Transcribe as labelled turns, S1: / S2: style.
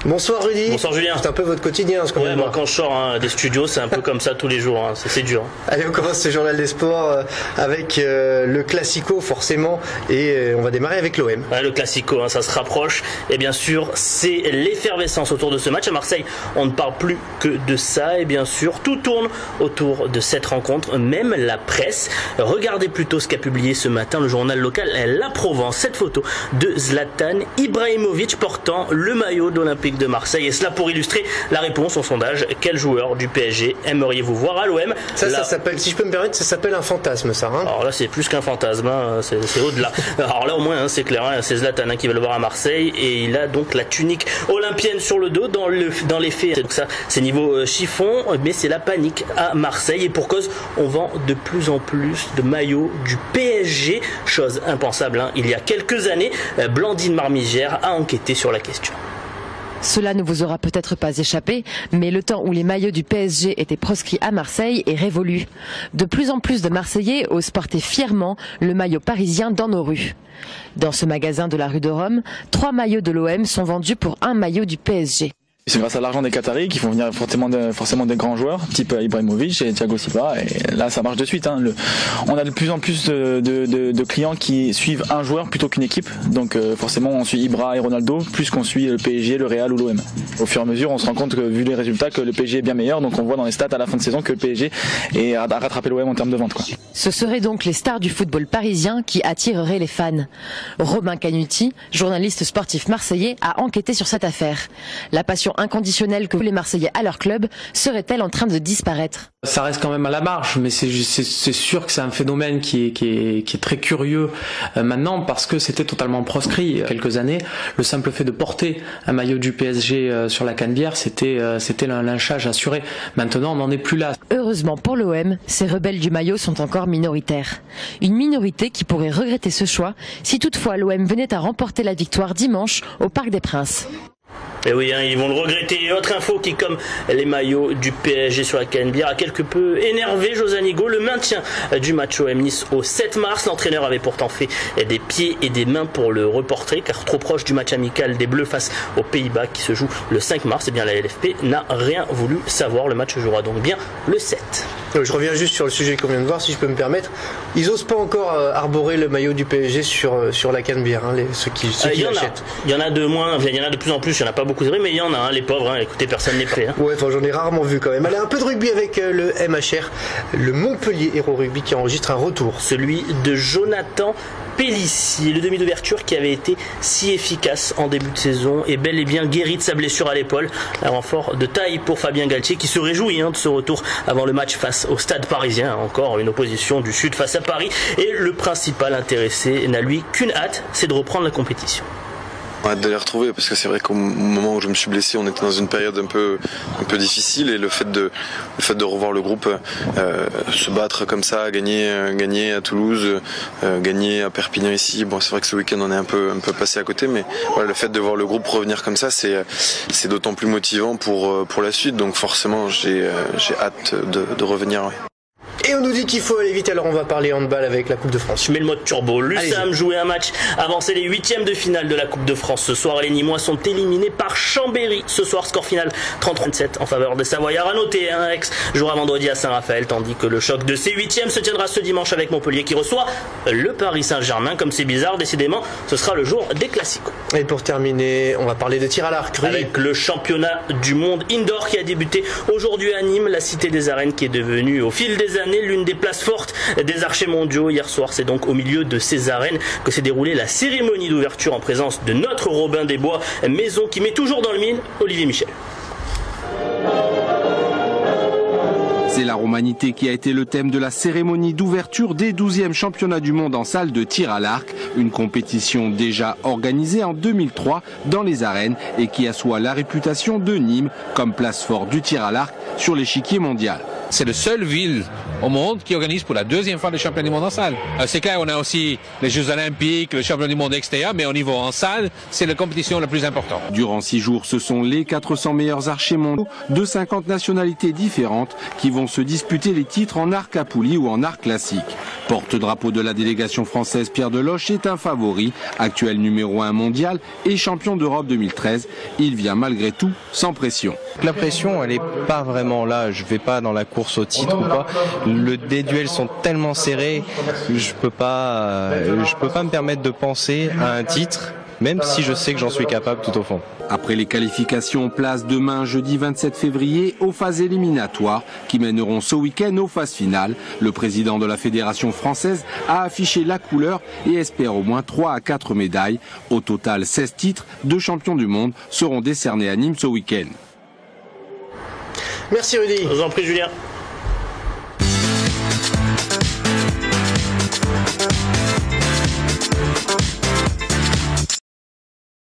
S1: Bonsoir Rudy.
S2: Bonsoir Julien.
S1: C'est un peu votre quotidien ce qu'on vient de voir.
S2: Quand je sors des studios, c'est un peu comme ça tous les jours, c'est dur.
S1: Allez, on commence ce journal des sports avec le Classico forcément et on va démarrer avec l'OM.
S2: Le Classico, ça se rapproche et bien sûr c'est l'effervescence autour de ce match. À Marseille, on ne parle plus que de ça et bien sûr tout tourne autour de cette rencontre, même la presse. Regardez plutôt ce qu'a publié ce matin le journal local La Provence, cette photo de Zlatan Ibrahimovic portant le maillot d'Olympique de Marseille, et cela pour illustrer la réponse au sondage: quel joueur du PSG aimeriez-vous voir à l'OM?
S1: Ça s'appelle, si je peux me permettre, ça s'appelle un fantasme, ça.
S2: Alors là, c'est plus qu'un fantasme, c'est au-delà. Alors là, au moins, c'est clair, c'est Zlatan qui va le voir à Marseille, et il a donc la tunique olympienne sur le dos. Dans les faits, donc ça, c'est niveau chiffon, mais c'est la panique à Marseille, et pour cause, on vend de plus en plus de maillots du PSG, chose impensable il y a quelques années. Blandine Marmigère a enquêté sur la question.
S3: Cela ne vous aura peut-être pas échappé, mais le temps où les maillots du PSG étaient proscrits à Marseille est révolu. De plus en plus de Marseillais osent porter fièrement le maillot parisien dans nos rues. Dans ce magasin de la rue de Rome, 3 maillots de l'OM sont vendus pour 1 maillot du PSG.
S4: C'est grâce à l'argent des Qataris qui font venir forcément des grands joueurs, type Ibrahimovic et Thiago Silva, et là ça marche de suite. On a de plus en plus de clients qui suivent un joueur plutôt qu'une équipe, donc forcément on suit Ibra et Ronaldo plus qu'on suit le PSG, le Real ou l'OM. Au fur et à mesure, on se rend compte que, vu les résultats, que le PSG est bien meilleur, donc on voit dans les stats à la fin de saison que le PSG est à rattraper l'OM en termes de vente.
S3: Ce seraient donc les stars du football parisien qui attireraient les fans. Robin Canuti, journaliste sportif marseillais, a enquêté sur cette affaire. La passion inconditionnelle que les Marseillais à leur club serait-elle en train de disparaître?
S5: Ça reste quand même à la marge, mais c'est sûr que c'est un phénomène qui est très curieux maintenant, parce que c'était totalement proscrit il y a quelques années. Le simple fait de porter un maillot du PSG sur la canebière, c'était un lynchage assuré. Maintenant, on n'en est plus là.
S3: Heureusement pour l'OM, ces rebelles du maillot sont encore minoritaires. Une minorité qui pourrait regretter ce choix si toutefois l'OM venait à remporter la victoire dimanche au Parc des Princes.
S2: Et oui, ils vont le regretter. Et autre info qui, comme les maillots du PSG sur la canebière, a quelque peu énervé José Anigo. Le maintien du match OM Nice au 7 mars. L'entraîneur avait pourtant fait des pieds et des mains pour le reporter, car trop proche du match amical des Bleus face aux Pays-Bas qui se joue le 5 mars. Et bien la LFP n'a rien voulu savoir. Le match se jouera donc bien le 7.
S1: Je reviens juste sur le sujet qu'on vient de voir, si je peux me permettre. Ils n'osent pas encore arborer le maillot du PSG sur la canebière, ceux qui l'achètent.
S2: Il y en a de moins, il y en a de plus en plus, il n'y en a pas beaucoup, c'est vrai, mais il y en a, les pauvres, écoutez, personne n'est prêt.
S1: Ouais, j'en ai rarement vu quand même. Allez, un peu de rugby avec le MHR, le Montpellier Hérault Rugby qui enregistre un retour.
S2: Celui de Jonathan Pélissier, le demi d'ouverture qui avait été si efficace en début de saison, est bel et bien guéri de sa blessure à l'épaule. Un renfort de taille pour Fabien Galtier qui se réjouit de ce retour avant le match face au Stade Parisien. Encore une opposition du Sud face à Paris, et le principal intéressé n'a lui qu'une hâte, c'est de reprendre la compétition.
S6: On a hâte de les retrouver, parce que c'est vrai qu'au moment où je me suis blessé, on était dans une période un peu difficile, et le fait de revoir le groupe se battre comme ça, gagner à Toulouse, gagner à Perpignan ici. Bon, c'est vrai que ce week-end on est un peu passé à côté, mais voilà, le fait de voir le groupe revenir comme ça, c'est d'autant plus motivant pour la suite. Donc forcément, j'ai hâte de revenir. Ouais.
S1: Et on nous dit qu'il faut aller vite, alors on va parler handball avec la Coupe de France.
S2: Je mets le mode turbo. L'USAM jouait un match avancé les 8e de finale de la Coupe de France. Ce soir, les Nîmois sont éliminés par Chambéry. Ce soir, score final 30-37 en faveur des Savoyards. À noter, Aix jouera vendredi à Saint-Raphaël, tandis que le choc de ces 8e se tiendra ce dimanche avec Montpellier qui reçoit le Paris Saint-Germain. Comme c'est bizarre, décidément, ce sera le jour des classicos.
S1: Et pour terminer, on va parler de tir à l'arc.
S2: Avec le championnat du monde indoor qui a débuté aujourd'hui à Nîmes, la cité des arènes qui est devenue au fil des années l'une des places fortes des archers mondiaux. Hier soir, c'est donc au milieu de ces arènes que s'est déroulée la cérémonie d'ouverture en présence de notre Robin des Bois, maison qui met toujours dans le mille Olivier Michel.
S7: C'est la romanité qui a été le thème de la cérémonie d'ouverture des 12e championnats du monde en salle de tir à l'arc, une compétition déjà organisée en 2003 dans les arènes et qui assoit la réputation de Nîmes comme place forte du tir à l'arc sur l'échiquier mondial.
S8: C'est la seule ville au monde qui organise pour la deuxième fois le championnat du monde en salle. C'est clair, on a aussi les Jeux Olympiques, le championnat du monde extérieur, mais au niveau en salle, c'est la compétition la plus importante.
S7: Durant 6 jours, ce sont les 400 meilleurs archers mondiaux de 50 nationalités différentes qui vont se disputer les titres en arc à poulie ou en arc classique. Porte-drapeau de la délégation française, Pierre Deloche est un favori, actuel numéro 1 mondial et champion d'Europe 2013. Il vient malgré tout sans pression.
S9: La pression, elle n'est pas vraiment là. Je vais pas dans la course au titre ou pas. Les duels sont tellement serrés, je peux pas me permettre de penser à un titre, même si je sais que j'en suis capable tout au fond.
S7: Après les qualifications, place demain, jeudi 27 février, aux phases éliminatoires qui mèneront ce week-end aux phases finales. Le président de la Fédération française a affiché la couleur et espère au moins 3 à 4 médailles. Au total, 16 titres de champion du monde seront décernés à Nîmes ce week-end.
S1: Merci Rudy.
S2: Je vous en prie Julien.